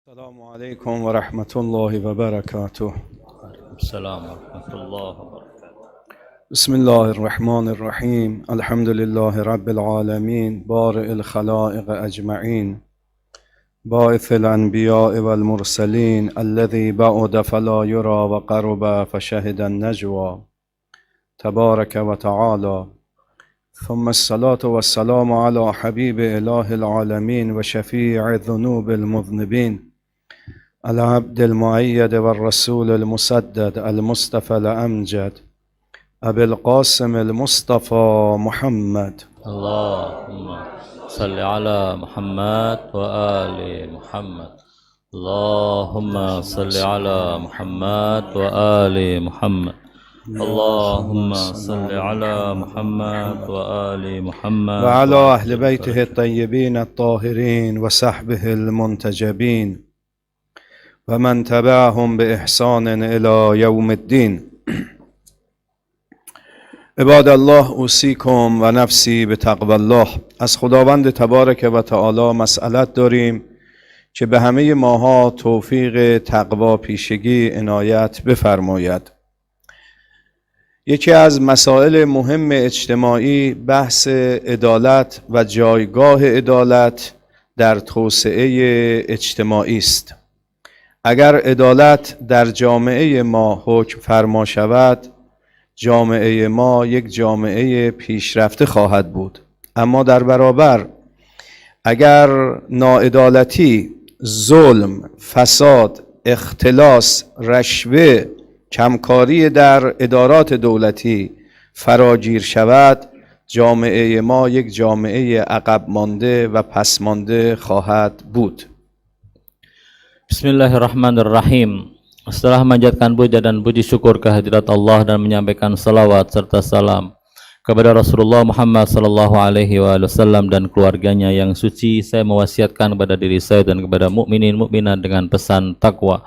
السلام عليكم ورحمة الله وبركاته. السلام ورحمة الله وبركاته. بسم الله الرحمن الرحيم. الحمد لله رب العالمين بارئ الخلائق أجمعين باعث الأنبياء والمرسلين الذي بعد فلا يرى وقرب فشهد النجوى تبارك وتعالى. ثم الصلاة والسلام على حبيب إله العالمين وشفيع الذنوب المذنبين العبد المؤيد والرسول المسدد المصطفى الأمجد أبي القاسم المصطفى محمد. اللهم صل على محمد وآل محمد. اللهم صل على محمد وآل محمد. اللهم صل على محمد وآل محمد وعلى أهل بيته الطيبين الطاهرين وصحبه المنتجبين ومن تبعهم بإحسان إلى يوم الدين. عباد الله اوصیکم و نفسی به تقوی الله. از خداوند تبارک و تعالی مسئلت داریم که به همه ماها توفیق تقوی پیشگی عنایت بفرماید. یکی از مسائل مهم اجتماعی بحث عدالت و جایگاه عدالت در توسعه اجتماعی است. اگر عدالت در جامعه ما حکم فرما شود، جامعه ما یک جامعه پیشرفته خواهد بود. اما در برابر اگر ناعدالتی، ظلم، فساد، اختلاس، رشوه، کمکاری در ادارات دولتی فراگیر شود، جامعه ما یک جامعه عقب مانده و پس مانده خواهد بود. Bismillahirrahmanirrahim. Setelah memanjatkan puja dan puji syukur kehadirat Allah dan menyampaikan salawat serta salam kepada Rasulullah Muhammad sallallahu alaihi wasallam dan keluarganya yang suci, saya mewasiatkan kepada diri saya dan kepada mukminin mukminat dengan pesan takwa.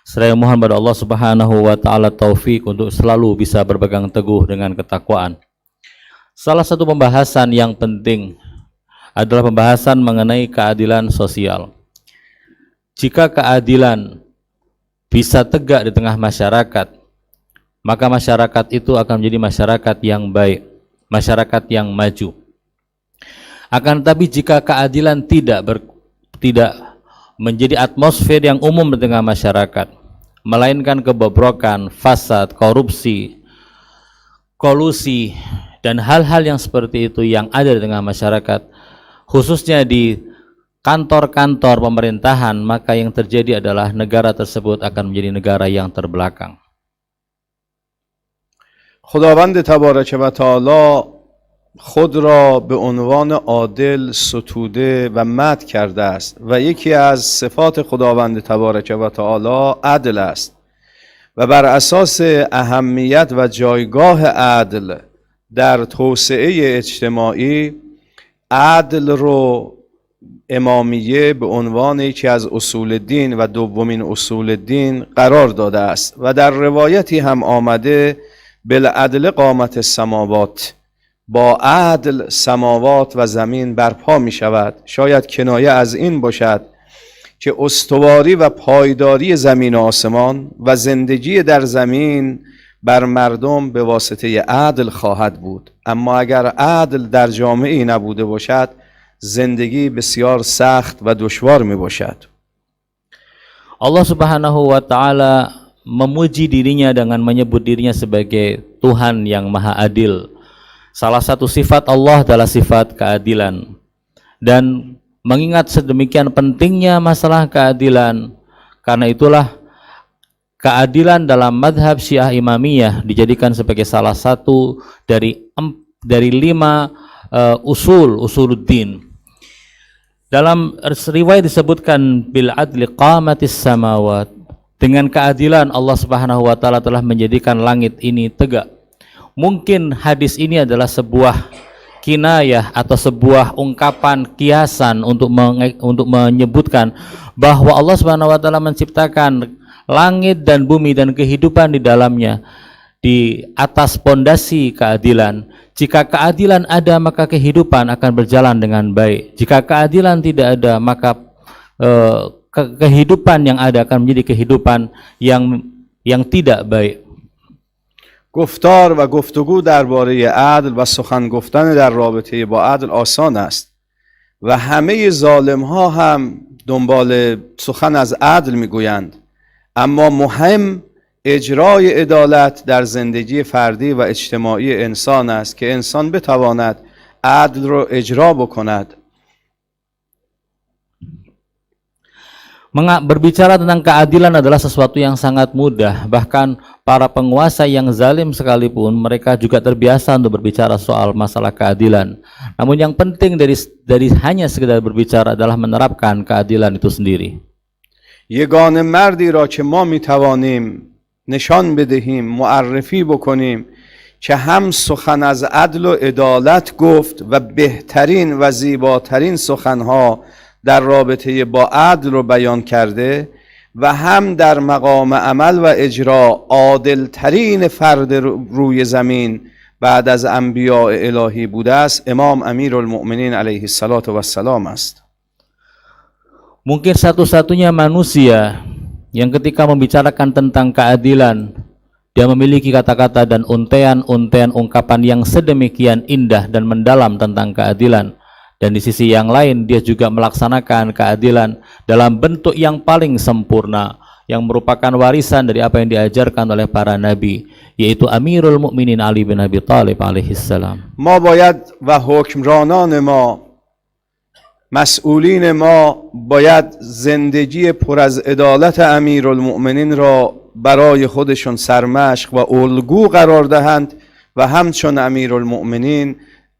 Saya mohon kepada Allah Subhanahu wa taala taufik untuk selalu bisa berpegang teguh dengan ketakwaan. Salah satu pembahasan yang penting adalah pembahasan mengenai keadilan sosial. Jika keadilan bisa tegak di tengah masyarakat, maka masyarakat itu akan menjadi masyarakat yang baik, masyarakat yang maju. Akan tetapi jika keadilan tidak menjadi atmosfer yang umum di tengah masyarakat, melainkan kebobrokan, fasad, korupsi, kolusi, dan hal-hal yang seperti itu yang ada di tengah masyarakat, khususnya di kantor-kantor pemerintahan, maka yang terjadi adalah negara tersebut akan menjadi negara yang terbelakang. خداوند تبارک و تعالی خود را به عنوان عادل ستوده و مدح کرده است و یکی از صفات خداوند تبارک و تعالی عدل است و بر اساس اهمیت و جایگاه عدل در توسعه اجتماعی، عدل رو امامیه به عنوان یکی از اصول دین و دومین اصول دین قرار داده است و در روایتی هم آمده بالعدل قامت السماوات، با عدل سماوات و زمین برپا می شود. شاید کنایه از این باشد که استواری و پایداری زمین و آسمان و زندگی در زمین بر مردم به واسطه عدل خواهد بود. اما اگر عدل در جامعه نبوده باشد، زندگی بسیار سخت و دشوار می باشد. Allah Subhanahu wa taala memuji dirinya dengan menyebut dirinya sebagai Tuhan yang Maha Adil. Salah satu sifat Allah adalah sifat keadilan. Dan mengingat sedemikian pentingnya masalah keadilan, karena itulah keadilan dalam madhab Syiah Imamiyah dijadikan sebagai salah satu dari 5 usuluddin. Dalam riwayat disebutkan bil adli qamatis samawat, dengan keadilan Allah Subhanahu wa taala telah menjadikan langit ini tegak. Mungkin hadis ini adalah sebuah kinayah atau sebuah ungkapan kiasan untuk menyebutkan bahwa Allah Subhanahu wa taala menciptakan langit dan bumi dan kehidupan di dalamnya di atas pondasi keadilan. Jika keadilan ada, maka kehidupan akan berjalan dengan baik. Jika keadilan tidak ada, maka kehidupan yang ada akan menjadi kehidupan yang tidak baik. گفتار و گفتگو درباره عدل و سخن گفتن در رابطه با عدل آسان است و همه ظالم ها هم دنبال سخن از عدل میگویند، اما مهم اجرای عدالت در زندگی فردی و اجتماعی انسان است که انسان بتواند عدل رو اجرا بکند. Berbicara tentang keadilan adalah sesuatu yang sangat mudah. Bahkan para penguasa yang zalim sekalipun mereka juga terbiasa untuk berbicara soal masalah keadilan. Namun yang penting dari hanya sekedar berbicara adalah menerapkan keadilan itu sendiri. یگانه مردی را که ما میتوانیم نشان بدهیم، معرفی بکنیم که هم سخن از عدل و عدالت گفت و بهترین و زیباترین سخنها در رابطه با عدل رو بیان کرده و هم در مقام عمل و اجرا عادل ترین فرد روی زمین بعد از انبیاء الهی بوده است، امام امیرالمؤمنین علیه السلام است. Mungkin satu-satunya manusia yang ketika membicarakan tentang keadilan dia memiliki kata-kata dan untean-untean ungkapan yang sedemikian indah dan mendalam tentang keadilan. Dan di sisi yang lain dia juga melaksanakan keadilan dalam bentuk yang paling sempurna, yang merupakan warisan dari apa yang diajarkan oleh para nabi, yaitu Amirul Mukminin Ali bin Abi Thalib alaihi salam. ما باید و حکمرانان ما، مسئولین ما باید زندگی پر از عدالت امیرالمؤمنین را برای خودشون سرمشق و الگو قرار دهند و همچون امیرالمؤمنین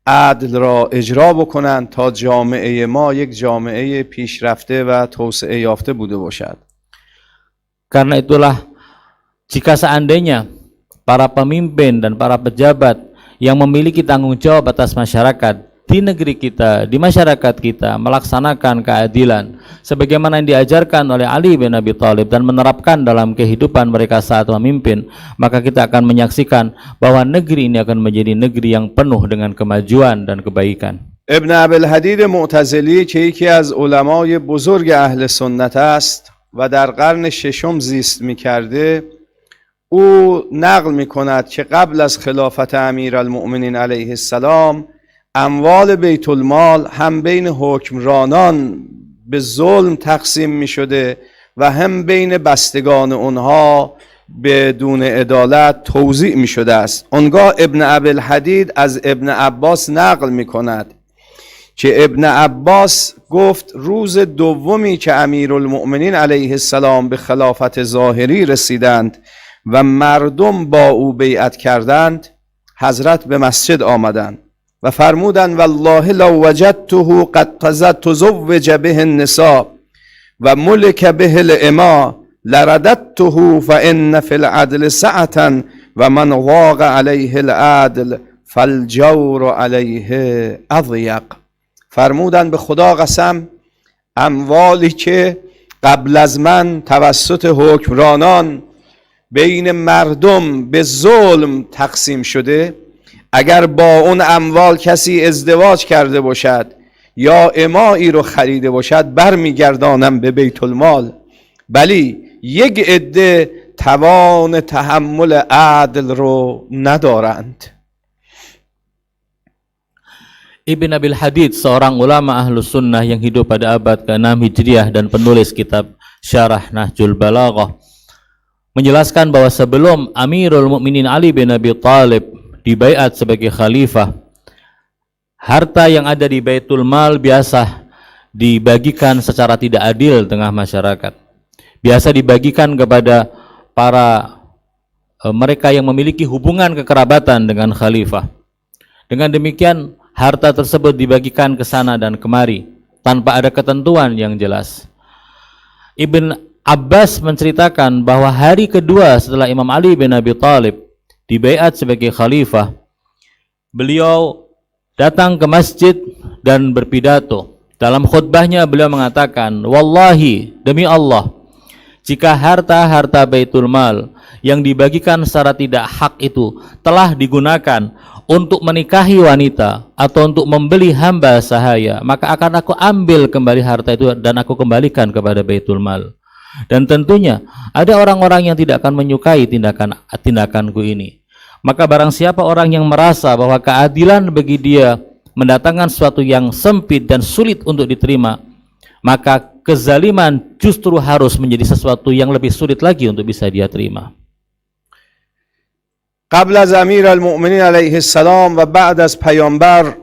عدل را اجرا بکنند تا جامعه ما یک جامعه پیشرفته و توسعه یافته بوده باشد. Karena itulah jika seandainya para pemimpin dan para pejabat yang memiliki tanggung jawab atas masyarakat di negeri kita, di masyarakat kita melaksanakan keadilan sebagaimana yang diajarkan oleh Ali bin Abi Thalib dan menerapkan dalam kehidupan mereka saat memimpin, maka kita akan menyaksikan bahwa negeri ini akan menjadi negeri yang penuh dengan kemajuan dan kebaikan. ابن ابی‌الحدید معتزلی که یکی از علمای بزرگ اهل سنت است و در قرن ششم زیست می‌کرده، او نقل می‌کند که قبل از خلافت امیرالمؤمنین علیه السلام اموال بیت المال هم بین حکمرانان به ظلم تقسیم می شده و هم بین بستگان اونها بدون عدالت توزیع می شده است. آنگاه ابن ابی‌الحدید از ابن عباس نقل می کند که ابن عباس گفت روز دومی که امیرالمؤمنین علیه السلام به خلافت ظاهری رسیدند و مردم با او بیعت کردند، حضرت به مسجد آمدند و فرمودند والله لو وجدته قد تزوج به النساء و ملك به الاماء لرددته فان في العدل سعة و من ضاق علیه العدل فالجور علیه اضیق. فرمودند به خدا قسم اموالی که قبل از من توسط حکمرانان بین مردم به ظلم تقسیم شده، اگر با اون اموال کسی ازدواج کرده باشد یا امایی رو خریده باشد برمیگردانم به بیت المال، ولی یک عده توان تحمل عدل رو ندارند. Ibn Abi'l-Hadid, seorang ulama ahlus sunnah yang hidup pada abad ke-6 Hijriah dan penulis kitab Syarah Nahjul Balaghah, menjelaskan bahwa sebelum Amirul Mukminin Ali bin Abi Thalib dibaiat sebagai khalifah, harta yang ada di Baitul Mal biasa dibagikan secara tidak adil tengah masyarakat. Biasa dibagikan kepada para mereka yang memiliki hubungan kekerabatan dengan khalifah. Dengan demikian harta tersebut dibagikan ke sana dan kemari tanpa ada ketentuan yang jelas. Ibn Abbas menceritakan bahwa hari kedua setelah Imam Ali bin Abi Thalib dibaiat sebagai khalifah, beliau datang ke masjid dan berpidato. Dalam khutbahnya beliau mengatakan, wallahi, demi Allah, jika harta-harta Baitul Mal yang dibagikan secara tidak hak itu telah digunakan untuk menikahi wanita atau untuk membeli hamba sahaya, maka akan aku ambil kembali harta itu dan aku kembalikan kepada Baitul Mal. Dan tentunya ada orang-orang yang tidak akan menyukai tindakanku ini. Maka barang siapa orang yang merasa bahwa keadilan bagi dia mendatangkan sesuatu yang sempit dan sulit untuk diterima, maka kezaliman justru harus menjadi sesuatu yang lebih sulit lagi untuk bisa dia terima. قبل از امیر المؤمنین علیه السلام و بعد از پیامبر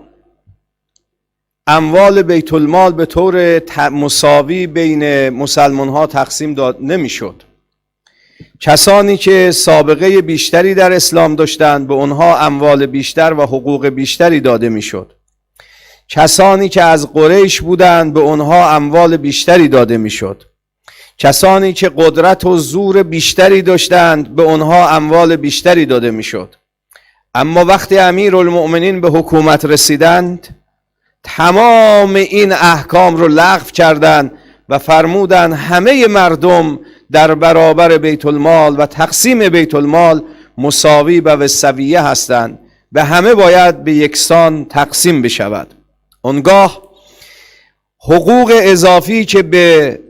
اموال بیت المال به طور مساوی بین مسلمان ها تقسیم نمیشد. کسانی که سابقه بیشتری در اسلام داشتند به اونها اموال بیشتر و حقوق بیشتری داده میشد. کسانی که از قریش بودند به اونها اموال بیشتری داده میشد. کسانی که قدرت و زور بیشتری داشتند به اونها اموال بیشتری داده میشد. اما وقتی امیرالمؤمنین به حکومت رسیدند تمام این احکام رو لغو کردند و فرمودند همه مردم در برابر بیت المال و تقسیم بیت المال مساوی و بالسویه هستند و همه باید به یکسان تقسیم بشود. اونگاه حقوق اضافی که به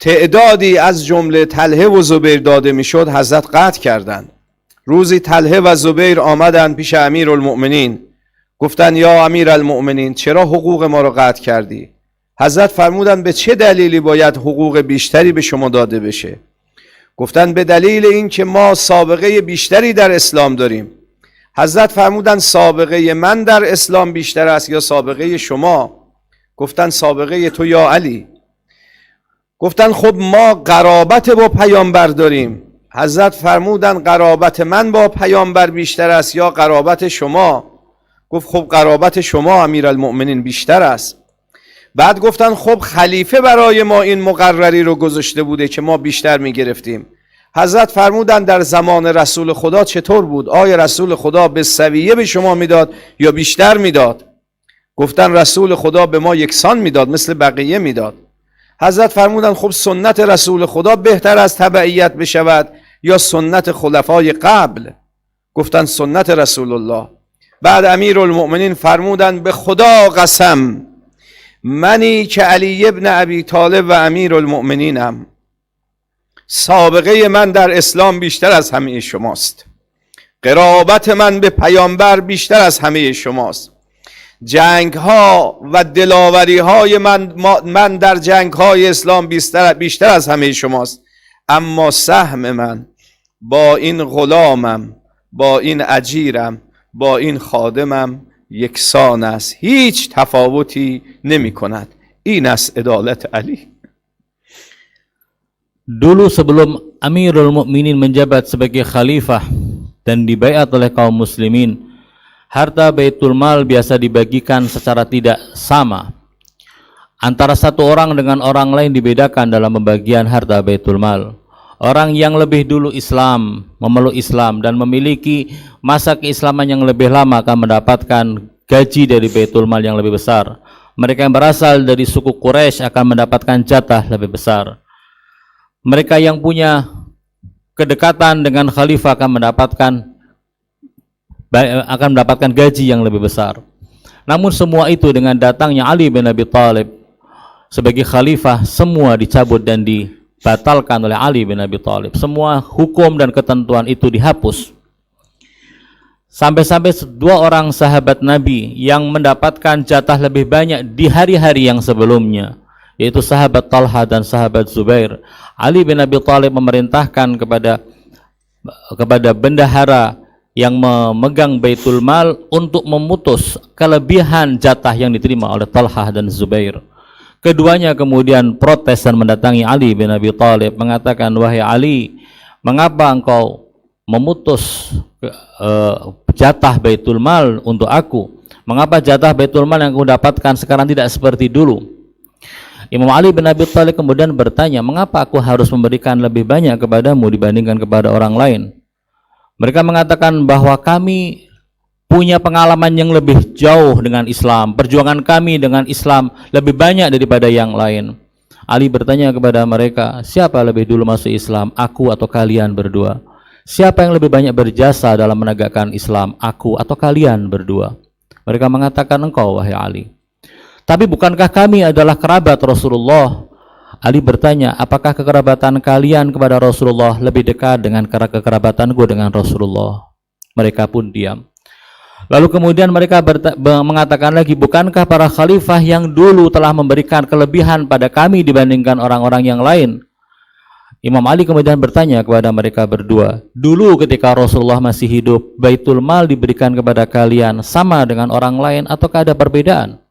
تعدادی از جمله طلحه و زبیر داده میشد حضرت قطع کردند. روزی طلحه و زبیر آمدند پیش امیرالمؤمنین، گفتند یا امیرالمؤمنین چرا حقوق ما رو قطع کردی؟ حضرت فرمودند به چه دلیلی باید حقوق بیشتری به شما داده بشه؟ گفتند به دلیل این که ما سابقه بیشتری در اسلام داریم. حضرت فرمودند سابقه من در اسلام بیشتر است یا سابقه شما؟ گفتند سابقه تو یا علی. گفتند خب ما قرابت با پیامبر داریم. حضرت فرمودند قرابت من با پیامبر بیشتر است یا قرابت شما؟ گفت خب قرابت شما امیرالمؤمنین بیشتر است. بعد گفتن خب خلیفه برای ما این مقرری رو گذاشته بوده که ما بیشتر میگرفتیم. حضرت فرمودن در زمان رسول خدا چطور بود؟ آیا رسول خدا به سویه به شما میداد یا بیشتر میداد؟ گفتن رسول خدا به ما یکسان میداد، مثل بقیه میداد. حضرت فرمودن خب سنت رسول خدا بهتر از تبعیت بشود یا سنت خلفای قبل؟ گفتن سنت رسول الله. بعد امیرالمؤمنین فرمودن به خدا قسم منی که علی ابن ابی طالب و امیرالمؤمنینم، سابقه من در اسلام بیشتر از همه شماست، قرابت من به پیامبر بیشتر از همه شماست، جنگ ها و دلاوری های من در جنگ های اسلام بیشتر از همه شماست، اما سهم من با این غلامم، با این اجیرم، با این خادمم یکسان است، هیچ تفاوتی نمی کند. این است عدالت علی. Dulu sebelum Amirul Mukminin menjabat sebagai khalifah dan dibaiat oleh kaum muslimin, harta Baitul Mal biasa dibagikan secara tidak sama. Antara satu orang dengan orang lain dibedakan dalam pembagian harta Baitul Mal. Orang yang lebih dulu Islam, memeluk Islam dan memiliki masa keislaman yang lebih lama akan mendapatkan gaji dari Baitul Mal yang lebih besar. Mereka yang berasal dari suku Quraisy akan mendapatkan jatah lebih besar. Mereka yang punya kedekatan dengan khalifah akan mendapatkan gaji yang lebih besar. Namun semua itu dengan datangnya Ali bin Abi Thalib sebagai khalifah, semua dicabut dan dibatalkan oleh Ali bin Abi Thalib. Semua hukum dan ketentuan itu dihapus. Sampai-sampai dua orang sahabat Nabi yang mendapatkan jatah lebih banyak di hari-hari yang sebelumnya, yaitu sahabat Talha dan sahabat Zubair. Ali bin Abi Thalib memerintahkan kepada bendahara yang memegang Baitul Mal untuk memutus kelebihan jatah yang diterima oleh Talha dan Zubair. Keduanya kemudian protes dan mendatangi Ali bin Abi Thalib, mengatakan, wahai Ali, mengapa engkau memutus jatah Baitul Mal untuk aku? Mengapa jatah Baitul Mal yang aku dapatkan sekarang tidak seperti dulu? Imam Ali bin Abi Thalib kemudian bertanya, mengapa aku harus memberikan lebih banyak kepadamu dibandingkan kepada orang lain? Mereka mengatakan bahwa kami punya pengalaman yang lebih jauh dengan Islam, perjuangan kami dengan Islam lebih banyak daripada yang lain. Ali bertanya kepada mereka, siapa lebih dulu masuk Islam, aku atau kalian berdua? siapa yang lebih banyak berjasa dalam menegakkan Islam, aku atau kalian berdua? Mereka mengatakan, engkau wahai Ali. Tapi bukankah kami adalah kerabat Rasulullah? Ali bertanya, apakah kekerabatan kalian kepada Rasulullah lebih dekat dengan kekerabatanku dengan Rasulullah? Mereka pun diam. Lalu kemudian mereka mengatakan lagi, bukankah para khalifah yang dulu telah memberikan kelebihan pada kami dibandingkan orang-orang yang lain? Imam Ali kemudian bertanya kepada mereka berdua, dulu ketika Rasulullah masih hidup, Baitul Mal diberikan kepada kalian sama dengan orang lain ataukah ada perbedaan?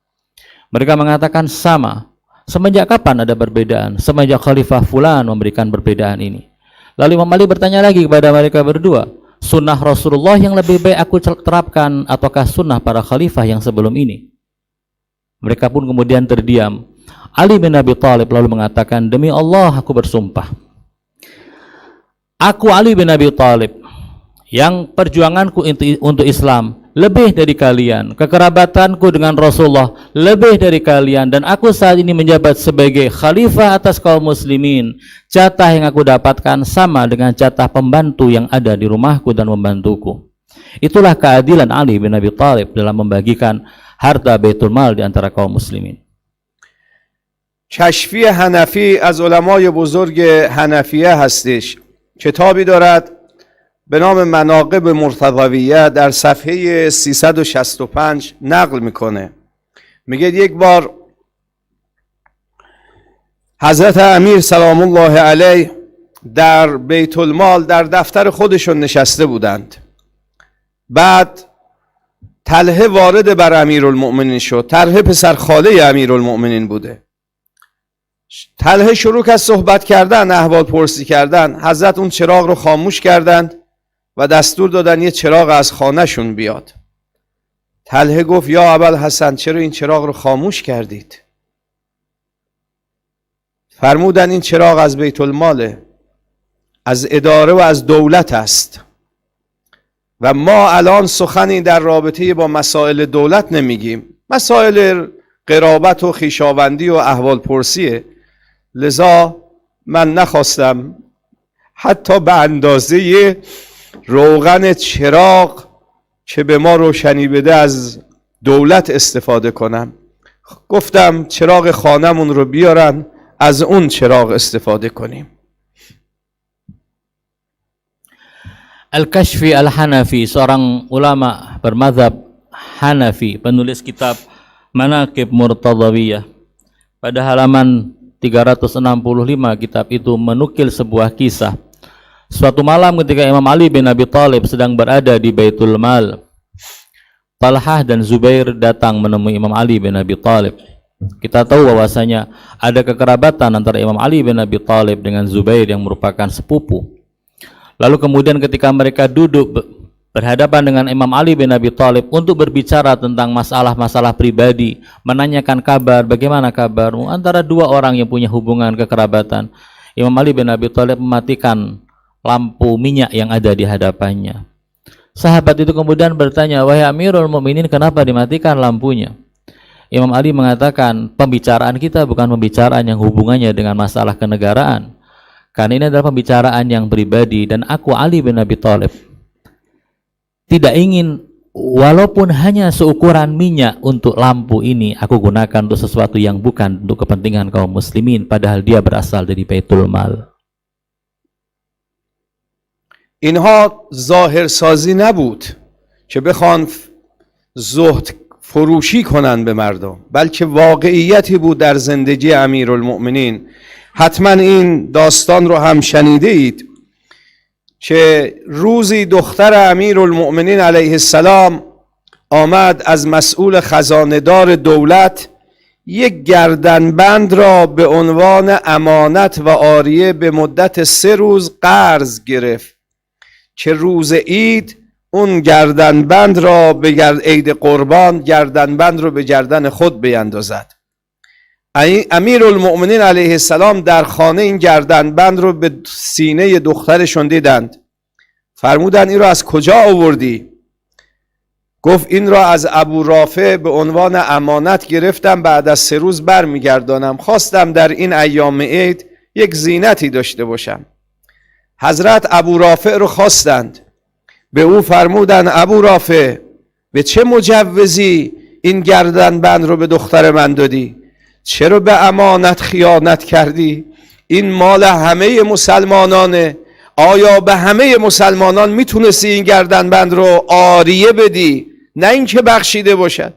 Mereka mengatakan sama. Semenjak kapan ada perbedaan? Semenjak Khalifah Fulan memberikan perbedaan ini. Lalu Imam Ali bertanya lagi kepada mereka berdua, sunnah Rasulullah yang lebih baik aku terapkan ataukah sunnah para khalifah yang sebelum ini? Mereka pun kemudian terdiam. Ali bin Abi Thalib lalu mengatakan, demi Allah aku bersumpah, aku Ali bin Abi Thalib yang perjuanganku untuk Islam lebih dari kalian, kekerabatanku dengan Rasulullah lebih dari kalian, dan aku saat ini menjabat sebagai khalifah atas kaum muslimin. Jatah yang aku dapatkan sama dengan jatah pembantu yang ada di rumahku dan membantuku. Itulah keadilan Ali bin Abi Thalib dalam membagikan harta Baitul Mal di antara kaum muslimin. کشفی حنفی از علمای بزرگ حنفیه هستش. کتابی دارد به نام مناقب مرتضویه، در صفحه 365 نقل میکنه. میگه یک بار حضرت امیر سلام الله علیه در بیت المال در دفتر خودشون نشسته بودند. بعد طلحه وارد بر امیرالمؤمنین شد. طلحه پسر خاله امیرالمؤمنین بوده. طلحه شروع کرد صحبت کردن، احوال پرسی کردن. حضرت اون چراغ رو خاموش کردند و دستور دادن یه چراغ از خانهشون بیاد. طلحه گفت یا ابوالحسن چرا این چراغ رو خاموش کردید؟ فرمودن این چراغ از بیت الماله، از اداره و از دولت است و ما الان سخنی در رابطه با مسائل دولت نمیگیم، مسائل قرابت و خویشاوندی و احوال پرسیه. لذا من نخواستم حتی به اندازه روغن چراغ که به ما روشنی بده از دولت استفاده کنم. گفتم چراغ خانمون رو بیارن، از اون چراغ استفاده کنیم. Al-Kashfi Al-Hanafi, seorang ulama bermadzhab Hanafi, penulis kitab Manaqib Murtadawiyah. Pada halaman 365 kitab itu menukil sebuah kisah. Suatu malam ketika Imam Ali bin Abi Thalib sedang berada di Baitul Mal, Talhah dan Zubair datang menemui Imam Ali bin Abi Thalib. Kita tahu bahwasanya ada kekerabatan antara Imam Ali bin Abi Thalib dengan Zubair yang merupakan sepupu. Lalu kemudian ketika mereka duduk berhadapan dengan Imam Ali bin Abi Thalib untuk berbicara tentang masalah-masalah pribadi, menanyakan kabar, bagaimana kabarmu, antara dua orang yang punya hubungan kekerabatan, Imam Ali bin Abi Thalib mematikan lampu minyak yang ada di hadapannya. Sahabat itu kemudian bertanya, wahai Amirul Mukminin, kenapa dimatikan lampunya? Imam Ali mengatakan, pembicaraan kita bukan pembicaraan yang hubungannya dengan masalah kenegaraan, karena ini adalah pembicaraan yang pribadi, dan aku Ali bin Abi Thalib tidak ingin walaupun hanya seukuran minyak untuk lampu ini aku gunakan untuk sesuatu yang bukan untuk kepentingan kaum muslimin, padahal dia berasal dari Baitul Mal. اینها ظاهرسازی نبود که بخوان زهد فروشی کنن به مردم، بلکه واقعیتی بود در زندگی امیرالمؤمنین. حتما این داستان رو هم شنیده اید که روزی دختر امیرالمؤمنین علیه السلام آمد از مسئول خزانه‌دار دولت یک گردنبند را به عنوان امانت و عاریه به مدت 3 روز قرض گرفت که روز عید اون گردنبند را به عید قربان گردنبند رو به گردن خود بیندازد. امیرالمؤمنین علیه السلام در خانه این گردنبند رو به سینه دخترشون دیدند. فرمودند این رو از کجا آوردی؟ گفت این را از ابو رافع به عنوان امانت گرفتم، بعد از 3 روز برمیگردانم. خواستم در این ایام عید یک زینتی داشته باشم. حضرت ابو رافع رو خواستند، به او فرمودند ابو رافع به چه مجوزی این گردنبند رو به دختر من دادی؟ چرا به امانت خیانت کردی؟ این مال همه مسلمانانه، آیا به همه مسلمانان میتونستی این گردنبند رو عاریه بدی، نه اینکه بخشیده باشد؟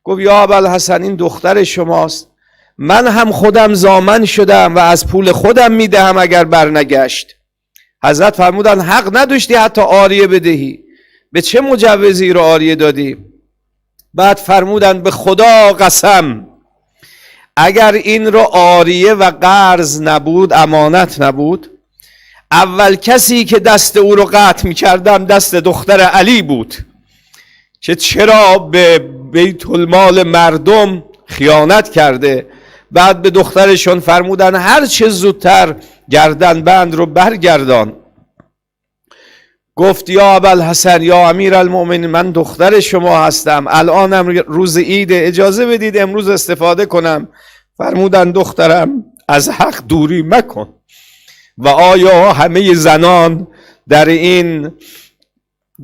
گفت یا ابوالحسن این دختر شماست، من هم خودم ضامن شدم و از پول خودم میدهم اگر برنگشت. حضرت فرمودن حق نداشتی حتی عاریه بدهی، به چه مجوزی رو عاریه دادی؟ بعد فرمودن به خدا قسم اگر این رو عاریه و قرض نبود، امانت نبود، اول کسی که دست او رو قطع می‌کردم دست دختر علی بود که چرا به بیت المال مردم خیانت کرده. بعد به دخترشون فرمودن هر چه زودتر گردنبند رو برگردان. گفت یا ابوالحسن یا امیرالمؤمنین من دختر شما هستم، الانم روز عید، اجازه بدید امروز استفاده کنم. فرمودن دخترم از حق دوری مکن. و آیا همه زنان در این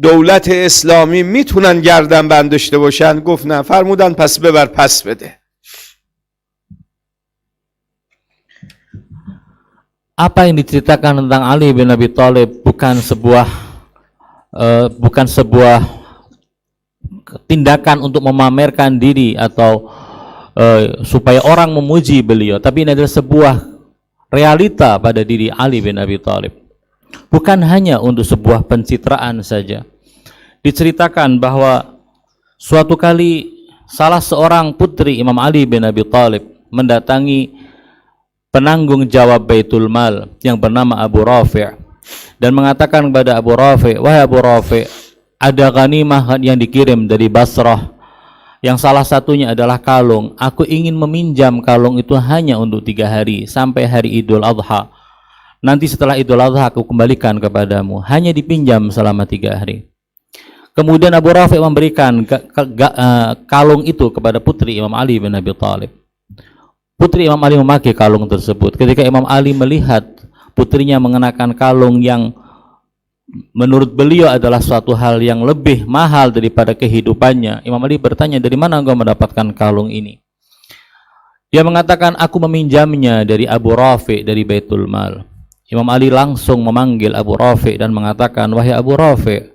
دولت اسلامی میتونن گردنبند داشته باشن؟ گفت نه. فرمودن پس ببر پس بده. Apa yang diceritakan tentang Ali bin Abi Thalib bukan sebuah tindakan untuk memamerkan diri atau supaya orang memuji beliau, tapi ini adalah sebuah realita pada diri Ali bin Abi Thalib. Bukan hanya untuk sebuah pencitraan saja. Diceritakan bahwa suatu kali salah seorang putri Imam Ali bin Abi Thalib mendatangi penanggung jawab Baitul Mal yang bernama Abu Rafi' dan mengatakan kepada Abu Rafi', wahai Abu Rafi', ada ghanimah yang dikirim dari Basrah yang salah satunya adalah kalung. Aku ingin meminjam kalung itu hanya untuk 3 hari sampai hari Idul Adha. Nanti setelah Idul Adha aku kembalikan kepadamu, hanya dipinjam selama 3 hari. Kemudian Abu Rafi' memberikan kalung itu kepada putri Imam Ali bin Abi Thalib. Putri Imam Ali memakai kalung tersebut. Ketika Imam Ali melihat putrinya mengenakan kalung yang menurut beliau adalah suatu hal yang lebih mahal daripada kehidupannya, Imam Ali bertanya, dari mana engkau mendapatkan kalung ini? Dia mengatakan, aku meminjamnya dari Abu Rafi' dari Baitul Mal. Imam Ali langsung memanggil Abu Rafi' dan mengatakan, wahai Abu Rafi',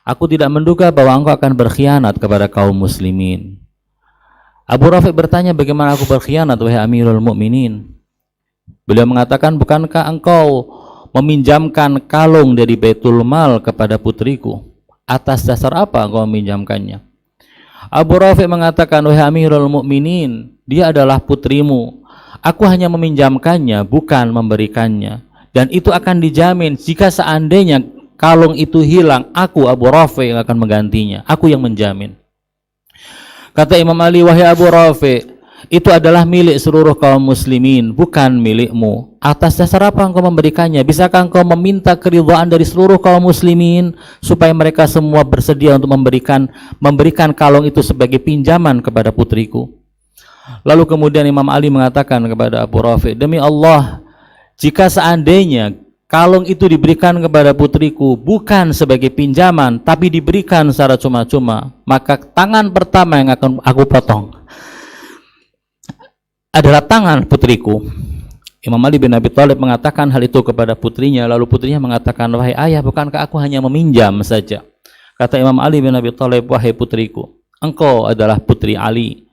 aku tidak menduga bahwa engkau akan berkhianat kepada kaum muslimin. Abu Rafi' bertanya, bagaimana aku berkhianat wahai Amirul Mukminin? Beliau mengatakan, bukankah engkau meminjamkan kalung dari Baitul Mal kepada putriku? Atas dasar apa engkau meminjamkannya? Abu Rafi' mengatakan, wahai Amirul Mukminin, dia adalah putrimu. Aku hanya meminjamkannya, bukan memberikannya. Dan itu akan dijamin jika seandainya kalung itu hilang, aku Abu Rafi' yang akan menggantinya. Aku yang menjamin. Kata Imam Ali, wahai Abu Rafi', itu adalah milik seluruh kaum muslimin, bukan milikmu. Atas dasar apa engkau memberikannya? Bisakah engkau meminta keridhaan dari seluruh kaum muslimin supaya mereka semua bersedia untuk memberikan kalung itu sebagai pinjaman kepada putriku? Lalu kemudian Imam Ali mengatakan kepada Abu Rafi', demi Allah, jika seandainya kalung itu diberikan kepada putriku bukan sebagai pinjaman, tapi diberikan secara cuma-cuma, maka tangan pertama yang akan aku potong adalah tangan putriku. Imam Ali bin Abi Thalib mengatakan hal itu kepada putrinya, lalu putrinya mengatakan, wahai ayah, bukankah aku hanya meminjam saja? Kata Imam Ali bin Abi Thalib, wahai putriku, engkau adalah putri Ali.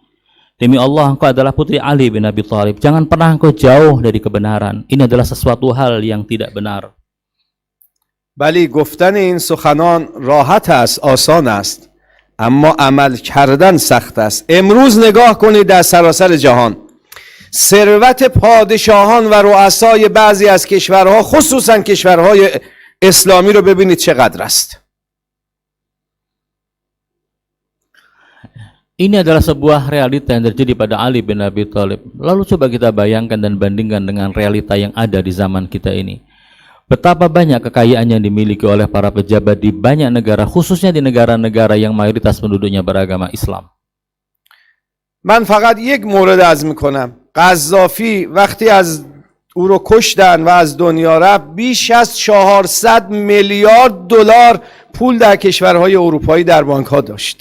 Demi Allah, engkau adalah putri Ali bin Abi Thalib. Jangan pernah engkau jauh dari kebenaran. Ini adalah sesuatu hal yang tidak benar. بلی گفتن این سخنان راحت است، آسان است، اما عمل کردن سخت است. امروز نگاه کنید در سراسر جهان ثروت پادشاهان و رؤسای بعضی از کشورها، خصوصا کشورهای اسلامی رو ببینید چقدر است. Ini adalah sebuah realita yang terjadi pada Ali bin Abi Thalib. Lalu coba kita bayangkan dan bandingkan dengan realita yang ada di zaman kita ini. Betapa banyak kekayaan yang dimiliki oleh para pejabat di banyak negara, khususnya di negara-negara yang mayoritas penduduknya beragama Islam. من فقط یک مورد عرض میکنم. قذافی وقتی از او رو کشتن و از دنیا رفت، بیش از 400 میلیارد دلار پول در کشورهای اروپایی در بانک ها داشت.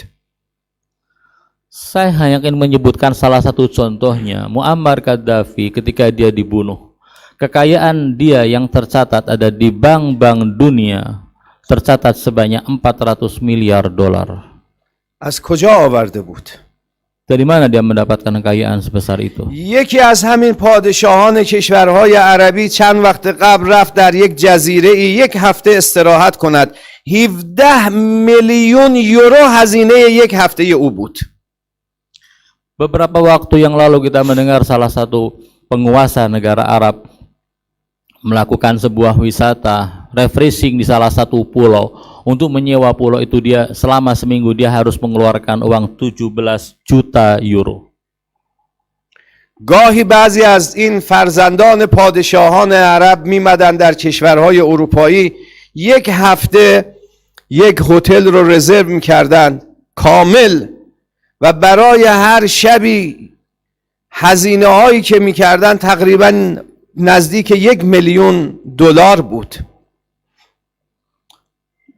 Saya hanya ingin menyebutkan salah satu contohnya, Muammar Gaddafi ketika dia dibunuh. Kekayaan dia yang tercatat ada di bank-bank dunia tercatat sebanyak 400 miliar dolar. از کجا آورده بود؟ Dari mana dia mendapatkan kekayaan sebesar itu? یکی از همین پادشاهان کشورهای عربی چند وقت قبل رفت در یک جزیره ای یک هفته استراحت کند. 17 میلیون یورو هزینه یک هفته او بود. Beberapa waktu yang lalu kita mendengar salah satu penguasa negara Arab melakukan sebuah wisata refreshing di salah satu pulau. Untuk menyewa pulau itu dia selama seminggu dia harus mengeluarkan uang 17 juta euro. گاهی بعضی از این فرزندان پادشاهان عرب میمدن در کشورهای اروپایی یک هفته یک هتل رو رزرو میکردن کامل و برای هر شبی هزینه هایی که میکردن تقریبا نزدیک 1 میلیون دلار بود.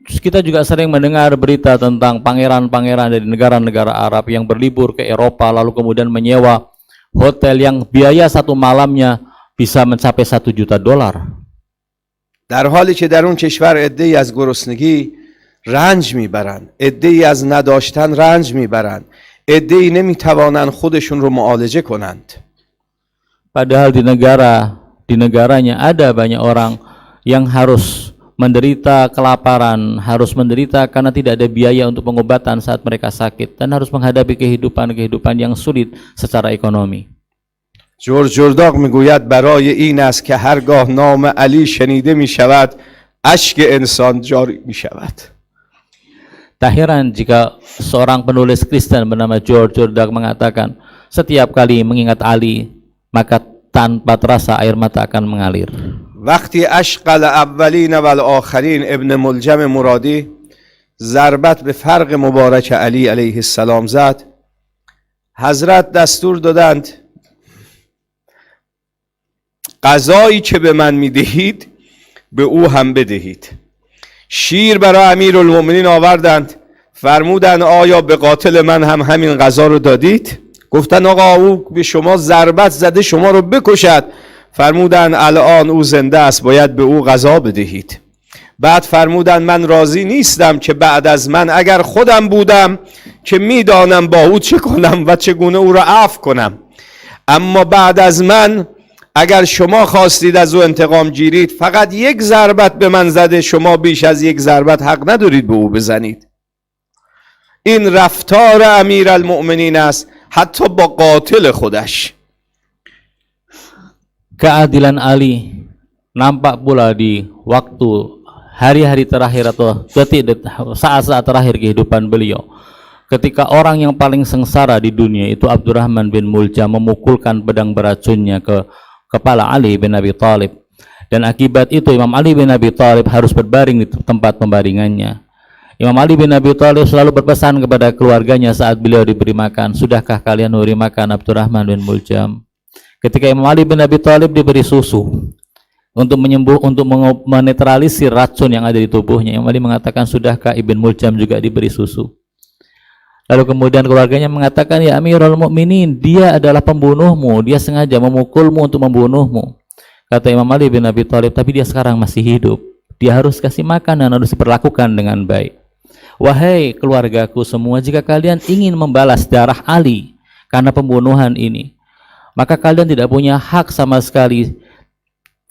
Kita juga sering mendengar berita tentang pangeran-pangeran dari negara-negara Arab yang berlibur ke Eropa lalu kemudian menyewa hotel yang biaya satu malamnya bisa mencapai 1 juta dolar. در حالی که در اون کشور عده‌ای از گرسنگی رنج میبرند، عده‌ای از نداشتن رنج میبرند، عده‌ای نمیتوانند خودشون رو معالجه کنند. Padahal di negaranya ada banyak orang yang harus menderita kelaparan, harus menderita karena tidak ada biaya untuk pengobatan saat mereka sakit dan harus menghadapi kehidupan yang sulit secara ekonomi. جورجرداق میگوید برای این است که هرگاه نام علی شنیده میشود اشک انسان جاری میشود. Tak heran jika seorang penulis Kristen bernama George mengatakan, setiap kali mengingat Ali, maka tanpa terasa air mata akan mengalir. وقتی اشق الاولین و الاخرین ابن ملجم مرادی ضربت به فرق مبارک علی علیه السلام زد، حضرت دستور دادند غذایی که به من میدهید به او هم بدهید. شیر برای امیرالمؤمنین آوردند، فرمودند آیا به قاتل من هم همین غذا رو دادید؟ گفتن آقا او به شما ضربت زده شما رو بکشد. فرمودند الان او زنده است باید به او غذا بدهید. بعد فرمودند من راضی نیستم که بعد از من اگر خودم بودم که میدانم با او چه کنم و چگونه او را عفو کنم، اما بعد از من اگر شما خواستید از او انتقام گیرید فقط یک ضربت به من زده، شما بیش از یک ضربت حق ندارید به او بزنید. این رفتار امیرالمؤمنین است حتی با قاتل خودش. Keadilan Ali nampak pula di waktu hari-hari terakhir atau saat-saat terakhir kehidupan beliau. Ketika orang yang paling sengsara di dunia itu Abdurrahman bin Muljam memukulkan pedang beracunnya ke kepala Ali bin Abi Thalib. Dan akibat itu Imam Ali bin Abi Thalib harus berbaring di tempat pembaringannya. Imam Ali bin Abi Thalib selalu berpesan kepada keluarganya saat beliau diberi makan, sudahkah kalian memberi makan Abdurrahman bin Muljam? Ketika Imam Ali bin Abi Thalib diberi susu untuk menetralisir racun yang ada di tubuhnya, Imam Ali mengatakan sudahkah Ibn Muljam juga diberi susu? Lalu kemudian keluarganya mengatakan, ya Amirul Mukminin, dia adalah pembunuhmu, dia sengaja memukulmu untuk membunuhmu. Kata Imam Ali bin Abi Thalib, tapi dia sekarang masih hidup, dia harus kasih makan dan harus diperlakukan dengan baik. Wahai keluargaku semua, jika kalian ingin membalas darah Ali karena pembunuhan ini, maka kalian tidak punya hak sama sekali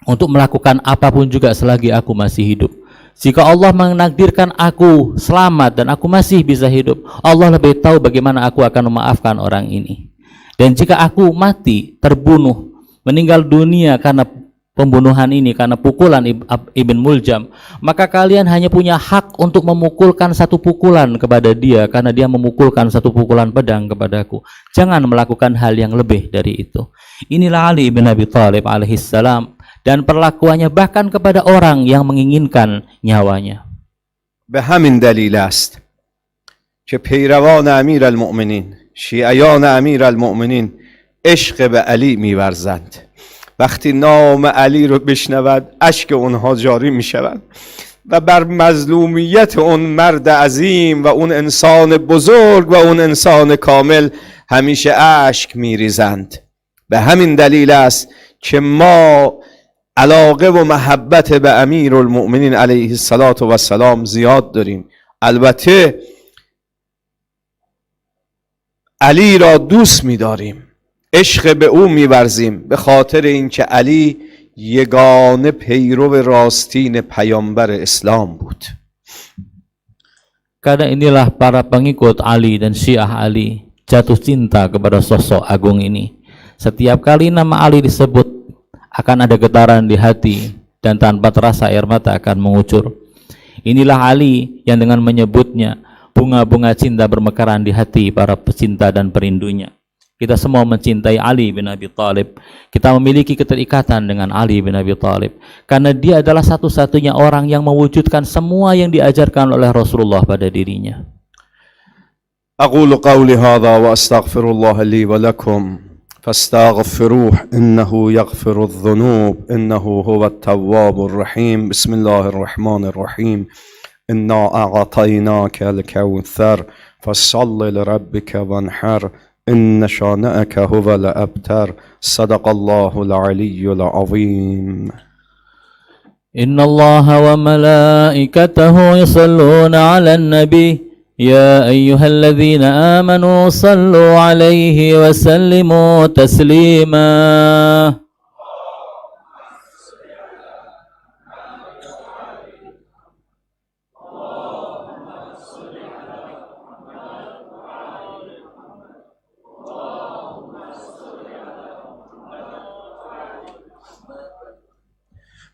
untuk melakukan apapun juga selagi aku masih hidup. Jika Allah menakdirkan aku selamat dan aku masih bisa hidup, Allah lebih tahu bagaimana aku akan memaafkan orang ini. Dan jika aku mati, terbunuh, meninggal dunia karena pembunuhan ini, karena pukulan Ibn Muljam, maka kalian hanya punya hak untuk memukulkan satu pukulan kepada dia karena dia memukulkan satu pukulan pedang kepadaku. Jangan melakukan hal yang lebih dari itu. Inilah Ali bin Abi Thalib alaihissalam, dan perlakuannya bahkan kepada orang yang menginginkan nyawanya. به همین دلیل است که پیروان امیرالمؤمنین، شیعیان امیرالمؤمنین عشق به علی می‌ورزند وقتی نام علی رو بشنود اشک اونها جاری می شود و بر مظلومیت اون مرد عظیم و اون انسان بزرگ و اون انسان کامل همیشه اشک می ریزند. به همین دلیل است که ما علاقه و محبت به امیر المؤمنین علیه السلام زیاد داریم. البته علی را دوست می داریم، عشق به او می ورزیم، به خاطر اینکه علی یگانه پیرو راستین پیامبر اسلام بود. Karena inilah para pengikut Ali dan Syiah Ali jatuh cinta kepada sosok agung ini. Setiap kali nama Ali disebut akan ada getaran di hati dan tanpa terasa air mata akan mengucur. Inilah Ali yang dengan menyebutnya bunga-bunga cinta bermekaran di hati para pecinta dan perindunya. Kita semua mencintai Ali bin Abi Thalib. Kita memiliki keterikatan dengan Ali bin Abi Thalib karena dia adalah satu-satunya orang yang mewujudkan semua yang diajarkan oleh Rasulullah pada dirinya. أقول قولي هذا وأستغفر الله لي ولكم فاستغفروه إنه يغفر الذنوب إنه هو التواب الرحيم. بسم الله الرحمن الرحيم. إنا أعطيناك الكوثر فصل لربك وانحر إن شانئك هو الأبتر. صدق الله العلي العظيم. إن الله وملائكته يصلون على النبي يا أيها الذين آمنوا صلوا عليه وسلموا تسليما.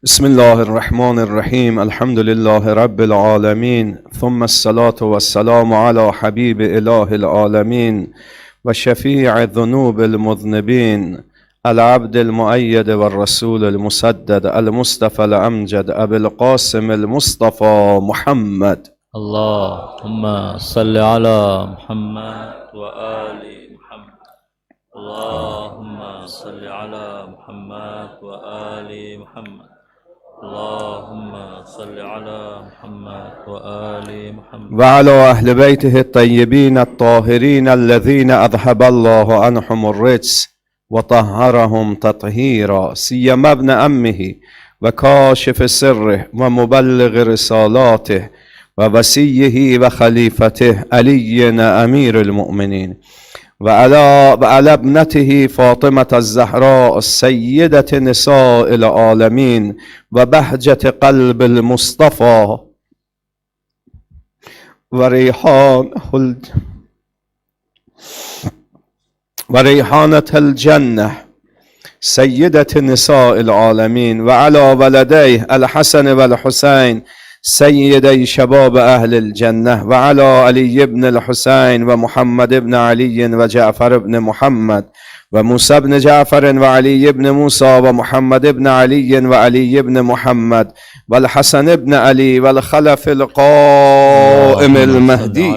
بسم الله الرحمن الرحيم. الحمد لله رب العالمين ثم الصلاة والسلام على حبيب إله العالمين وشفيع الذنوب المذنبين العبد المؤيد والرسول المسدد المصطفى الأمجد أبي القاسم المصطفى محمد. اللهم صل على محمد وآل محمد. اللهم صل على محمد وآل محمد. اللهم صل على محمد وآل محمد وعلى أهل بيته الطيبين الطاهرين الذين أذهب الله عنهم الرجس وطهرهم تطهيرا، سيما ابن أمه وكاشف سره ومبلغ رسالاته ووصيه وخليفته علي أمير المؤمنين، وعلى ابنته فاطمة الزهراء سيدة نساء العالمين وبهجة قلب المصطفى وريحانة الجنة سيدة نساء العالمين، وعلى ولديه الحسن والحسين سيدي شباب أهل الجنة، وعلى علي بن الحسين ومحمد بن علي وجعفر بن محمد وموسى بن جعفر وعلي بن موسى ومحمد بن علي وعلي بن محمد والحسن بن علي والخلف القائم المهدي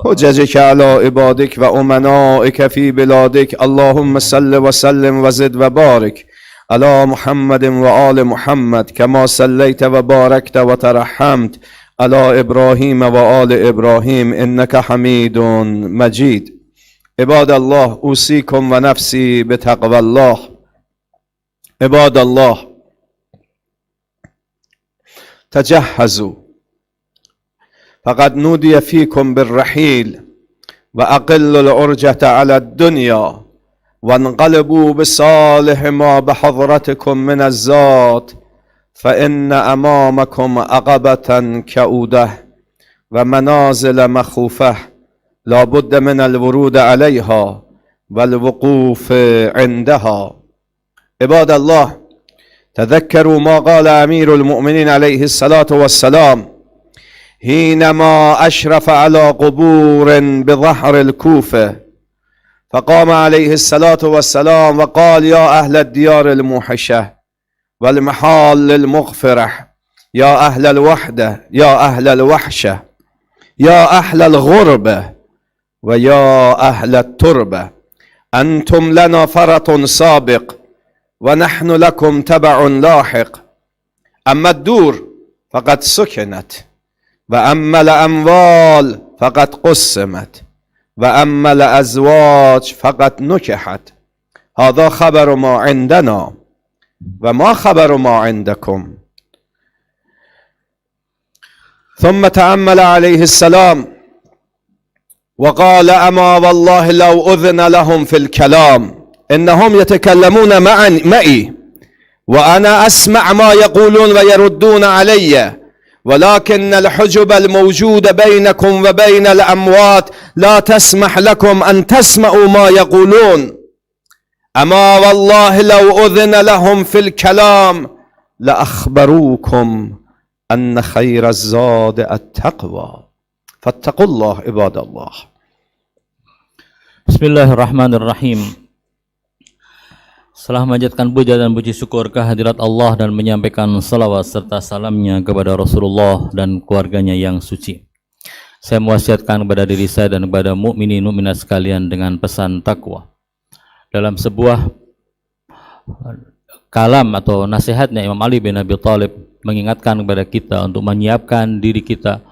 حججك على عبادك وأمنائك في بلادك. اللهم صل وسلم وزد وبارك على محمد وآل محمد كما صليت وباركت وترحمت على إبراهيم وآل إبراهيم إنك حميد مجيد. عباد الله أوصيكم ونفسي بتقوى الله. عباد الله تجهزوا فقد نودي فيكم بالرحيل وأقلوا العرجة على الدنيا وانقلبوا بصالح ما بحضرتكم من الذات، فإن أمامكم عقبة كؤودة ومنازل مخوفة لا بد من الورود عليها والوقوف عندها. عباد الله تذكروا ما قال أمير المؤمنين عليه الصلاة والسلام حينما أشرف على قبور بظهر الكوفة، فقام عليه الصلاة والسلام وقال يا أهل الديار الموحشة والمحال المغفرة، يا أهل الوحدة، يا أهل الوحشة، يا أهل الغربة، ويا أهل التربة، أنتم لنا فرط سابق ونحن لكم تبع لاحق أما الدور فقد سكنت وأما الأموال فقد قسمت وأما الأزواج فقد نكحت هذا خبر ما عندنا وما خبر ما عندكم. ثم تأمل عليه السلام وقال أما والله لو أذن لهم في الكلام إنهم يتكلمون معي وأنا أسمع ما يقولون ويردون علي ولكن الحجب الموجودة بينكم وبين الأموات لا تسمح لكم أن تسمعوا ما يقولون أما والله لو أذن لهم في الكلام لأخبروكم أن خير الزاد التقوى فاتقوا الله عباد الله. Bismillahirrahmanirrahim. Setelah memanjatkan puja dan puji syukur kehadirat Allah dan menyampaikan salawat serta salamnya kepada Rasulullah dan keluarganya yang suci, saya mewasiatkan kepada diri saya dan kepada mukminin mukminat sekalian dengan pesan takwa. Dalam sebuah kalam atau nasihatnya Imam Ali bin Abi Thalib mengingatkan kepada kita untuk menyiapkan diri kita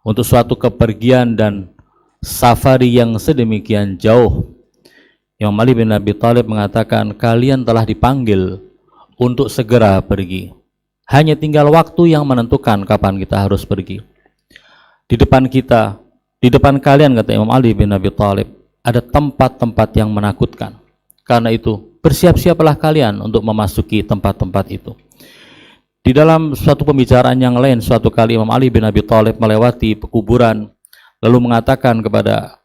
untuk suatu kepergian dan safari yang sedemikian jauh. Imam Ali bin Abi Thalib mengatakan, kalian telah dipanggil untuk segera pergi. Hanya tinggal waktu yang menentukan kapan kita harus pergi. Di depan kita, di depan kalian, kata Imam Ali bin Abi Thalib, ada tempat-tempat yang menakutkan. Karena itu, bersiap-siaplah kalian untuk memasuki tempat-tempat itu. Di dalam suatu pembicaraan yang lain, suatu kali Imam Ali bin Abi Thalib melewati pekuburan, lalu mengatakan kepada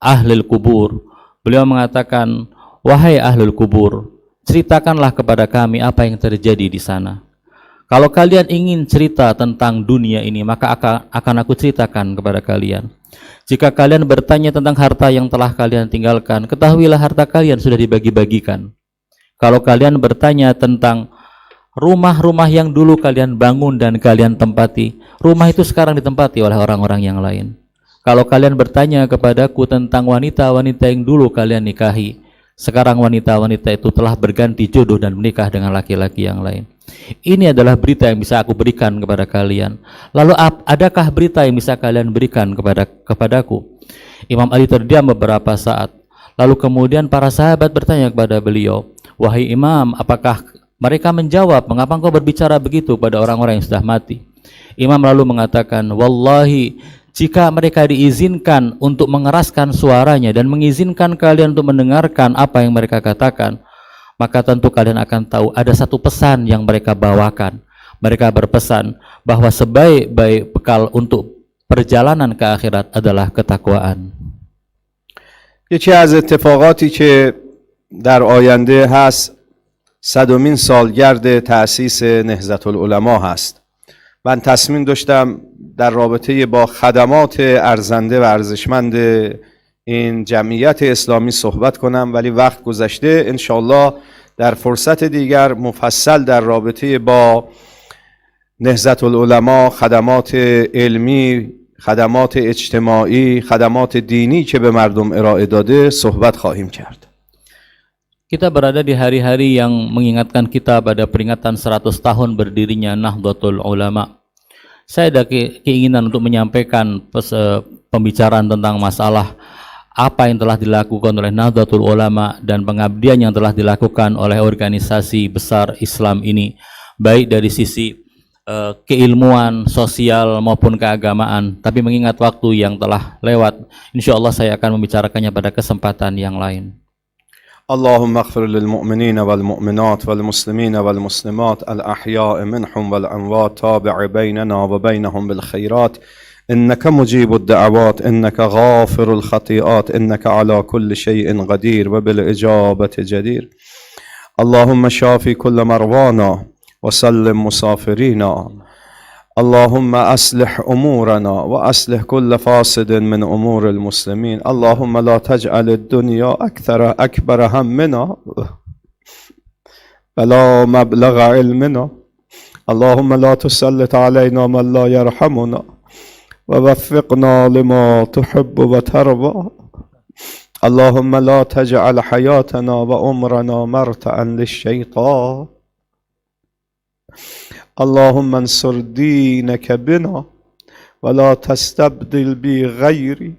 ahlul kubur, beliau mengatakan, wahai ahlul kubur, ceritakanlah kepada kami apa yang terjadi di sana. Kalau kalian ingin cerita tentang dunia ini, maka akan aku ceritakan kepada kalian. Jika kalian bertanya tentang harta yang telah kalian tinggalkan, ketahuilah harta kalian sudah dibagi-bagikan. Kalau kalian bertanya tentang rumah-rumah yang dulu kalian bangun dan kalian tempati, rumah itu sekarang ditempati oleh orang-orang yang lain. Kalau kalian bertanya kepadaku tentang wanita-wanita yang dulu kalian nikahi, sekarang wanita-wanita itu telah berganti jodoh dan menikah dengan laki-laki yang lain. Ini adalah berita yang bisa aku berikan kepada kalian. Lalu adakah berita yang bisa kalian berikan kepadaku? Imam Ali terdiam beberapa saat. Lalu kemudian para sahabat bertanya kepada beliau, wahai Imam, apakah mereka menjawab, mengapa engkau berbicara begitu pada orang-orang yang sudah mati? Imam lalu mengatakan, wallahi, jika mereka diizinkan untuk mengeraskan suaranya dan mengizinkan kalian untuk mendengarkan apa yang mereka katakan, maka tentu kalian akan tahu ada satu pesan yang mereka bawakan. Mereka berpesan bahwa sebaik-baik bekal untuk perjalanan ke akhirat adalah ketakwaan. یکی از اتفاقاتی که در آینده هست 100مین سالگرد تأسیس نهضت العلما هست. من تصمیم داشتم در رابطه با خدمات ارزنده و ارزشمند این جمعیت اسلامی صحبت کنم، ولی وقت گذشته. انشاءالله در فرصت دیگر مفصل در رابطه با نهضت العلما، خدمات علمی، خدمات اجتماعی، خدمات دینی که به مردم ارائه داده صحبت خواهیم کرد. Kita berada di hari-hari yang mengingatkan kita pada peringatan 100 tahun berdirinya Nahdlatul Ulama. Saya ada keinginan untuk menyampaikan pembicaraan tentang masalah apa yang telah dilakukan oleh Nahdlatul Ulama dan pengabdian yang telah dilakukan oleh organisasi besar Islam ini, baik dari sisi keilmuan, sosial maupun keagamaan. Tapi mengingat waktu yang telah lewat, insya Allah saya akan membicarakannya pada kesempatan yang lain. اللهم اغفر للمؤمنين والمؤمنات والمسلمين والمسلمات الأحياء منهم والأموات تابع بيننا وبينهم بالخيرات إنك مجيب الدعوات إنك غافر الخطيئات إنك على كل شيء قدير وبالإجابة جدير. اللهم شافي كل مرضانا وسلم مسافرينا. اللهم أصلح أمورنا وأصلح كل فاسد من أمور المسلمين. اللهم لا تجعل الدنيا أكبر همنا ولا مبلغ علمنا. اللهم لا تسلط علينا من لا يرحمنا ووفقنا لما تحب وترضى. اللهم لا تجعل حياتنا وعمرنا مرتعا للشيطان. اللهم انصر دينك بنا ولا تستبدل بغيري.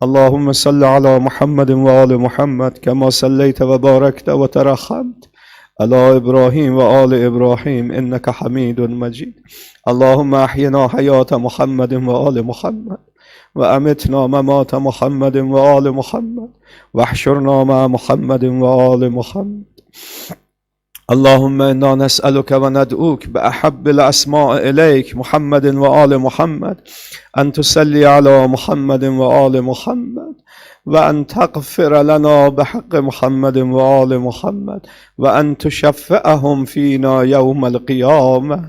اللهم صل على محمد وآل محمد كما صليت وباركت وترحمت على إبراهيم وآل إبراهيم إنك حميد مجيد. اللهم أحينا حياة محمد وآل محمد وأمتنا ممات محمد وآل محمد واحشرنا مع محمد وآل محمد. اللهم إنا نسألك وندعوك بأحب الأسماء إليك محمد وآل محمد أن تصلي على محمد وآل محمد وأن تغفر لنا بحق محمد وآل محمد وأن تشفعهم فينا يوم القيامة.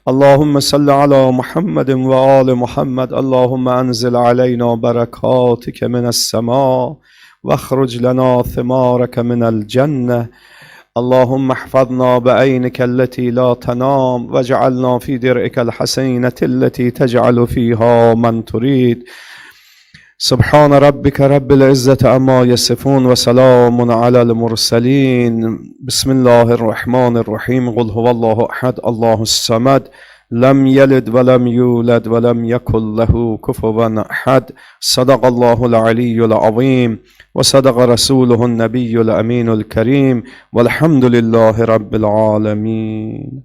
اللهم صل على محمد وآل محمد. اللهم أنزل علينا بركاتك من السماء واخرج لنا ثمارك من الجنة. اللهم احفظنا بعينك التي لا تنام واجعلنا في درعك الحسينة التي تجعل فيها من تريد. سبحان ربك رب العزة عما يصفون وسلام على المرسلين. بسم الله الرحمن الرحيم. قل هو الله أحد الله الصمد لم يلد ولم يولد ولم يكن له كفوا أحد. صدق الله العلي العظيم وصدق رسوله النبي الأمين الكريم والحمد لله رب العالمين.